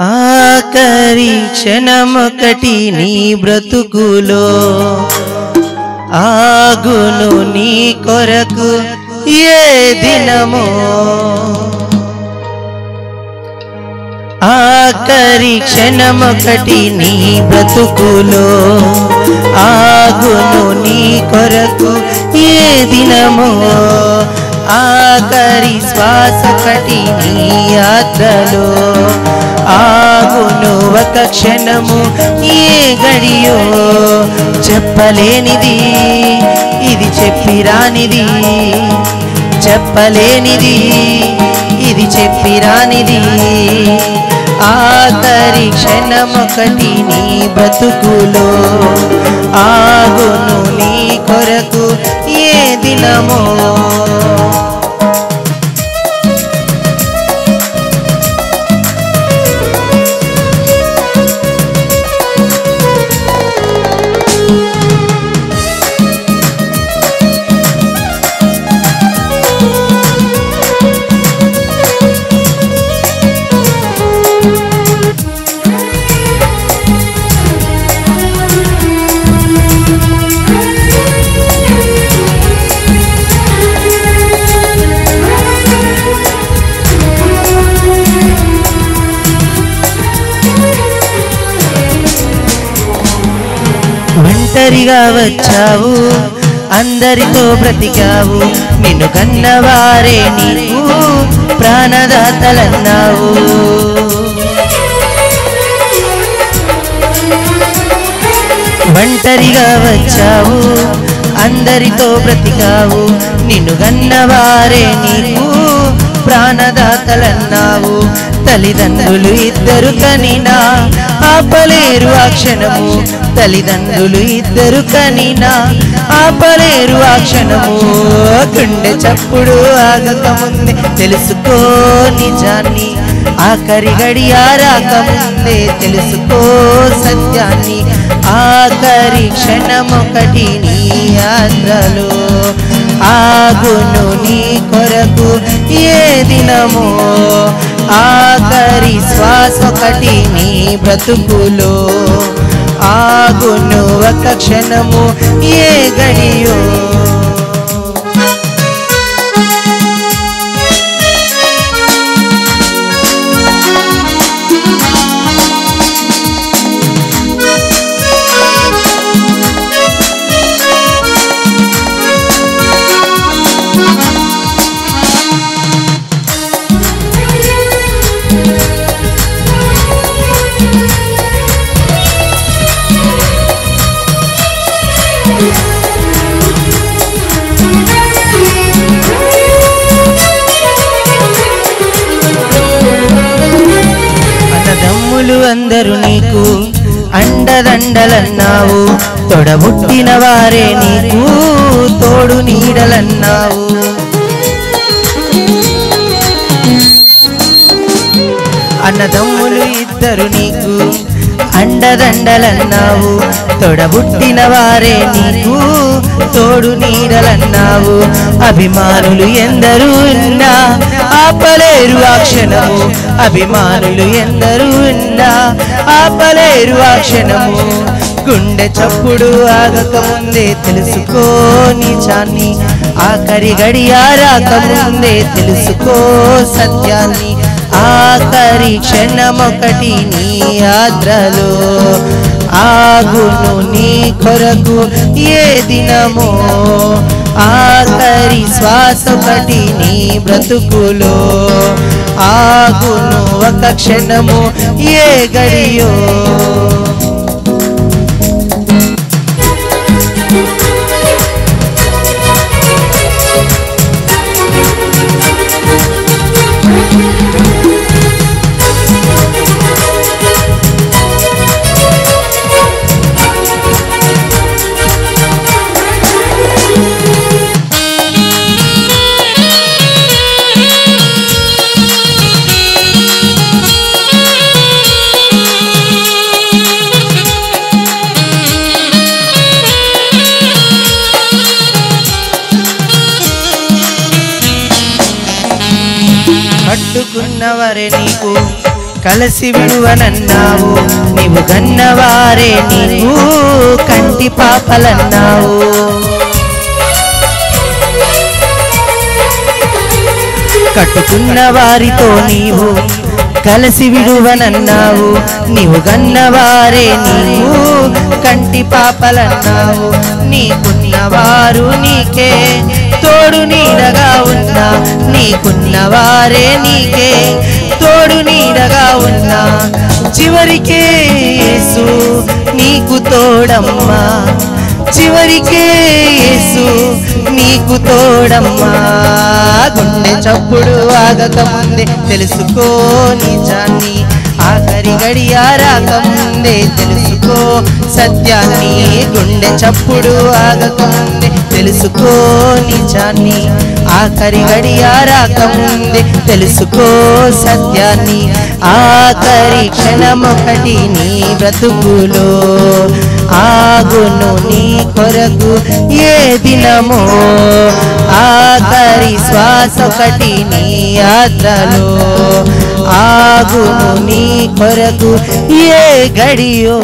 ఆఖరి క్షణమొకటి నీ బ్రతుకులో ఆగును నీ కొరకు ఏ దినమో ఆఖరి క్షణమొకటి నీ బ్రతుకులో ఆగును నీ కొరకు ఏ దినమో ఆఖరి శ్వాసొకటి నీ యాత్రలో ఆగును ఒక క్షణము ఏ గడియో చెప్పలేనిది ఇది చెప్పిరానిది చెప్పలేనిది ఇది చెప్పిరానిది ఆఖరి క్షణమొకటి నీ బ్రతుకులో ఆగును నీ కొరకు ఏ దినమో ఒంటరిగా వచ్చావు అందరితో బ్రతికావు నిన్ను కన్నవారే నీకు ప్రాణదాతలన్నావు ఒంటరిగా వచ్చావు అందరితో బ్రతికావు నిన్ను కన్నవారే నీకు ప్రాణదాతలన్నావు తల్లిదండ్రులు ఇద్దరు కనినా ఆపలేరు ఆ క్షణము తల్లిదండ్రులు ఇద్దరు కనినా ఆపలేరు ఆ క్షణము గుండె చప్పుడు ఆగకముందే తెలుసుకో నిజాన్ని ఆఖరి గడియ రాకముందే తెలుసుకో సత్యాన్ని ఆఖరి క్షణమొకటి నీ యాత్రలో ఆగును నీ కొరకు ఏ దినమో ఆఖరి శ్వాసొకటి నీ బ్రతుకులో ఆగును ఒక క్షణము ఏ గడియో అన్నదమ్ములు అందరూ నీకు అండదండలన్నావు తొడబుట్టిన వారే నీకు తోడు నీడలన్నావు అన్నదమ్ములు ఇద్దరు నీకు అండదండలన్నావు తొడబుట్టిన వారే నీకు తోడు నీడలన్నావు అభిమానులు ఎందరూ ఉన్నా ఆపలేరు ఆ క్షణము అభిమానులు ఎందరూ ఉన్నా ఆపలేరు ఆ క్షణము గుండె చప్పుడు ఆగకముందే తెలుసుకో నిజాన్ని ఆఖరి గడియ రాకముందే తెలుసుకో సత్యాన్ని ఆఖరి క్షణమొకటి నీ యాత్రలో ఆగును నీ కొరకు ఏ దినమో ఆఖరి శ్వాసొకటి నీ బ్రతుకులో ఆగును ఒక క్షణము ఏ గడియో కట్టుకున్నవరే నీకు కలిసి విడువనన్నావు, నీవు గన్నవారే నీవు కంటి పాపలన్నావు. కట్టుకున్న వారితో నీవు కలిసి విడువనన్నావు, నీవు గన్నవారే నీవు కంటి పాపలన్నావు. నీకున్నవారు నీకే తోడు నీడగా ఉన్నా, నీకున్నవారే నీకే తోడు నీడగా ఉన్నా. చివరికే యేసు నీకు తోడమ్మా, చివరికే యేసు నీకు తోడమ్మా. గుండె చప్పుడు ఆగక ముందే తెలుసుకో నిజాన్ని, ఆఖరి గడియ రాకముందే తెలుసుకో సత్యాన్ని. గుండె చప్పుడు ఆగక ముందే తెలుసుకో నిజాన్ని, ఆఖరి గడియ రాకముందే తెలుసుకో సత్యాన్ని. ఆఖరి క్షణమొకటి నీ బ్రతుకులో ఆగును నీ కొరకు ఏ దినమో, ఆఖరి శ్వాసొకటి నీ యాత్రలో ఆగును నీ కొరకు ఏ గడియో.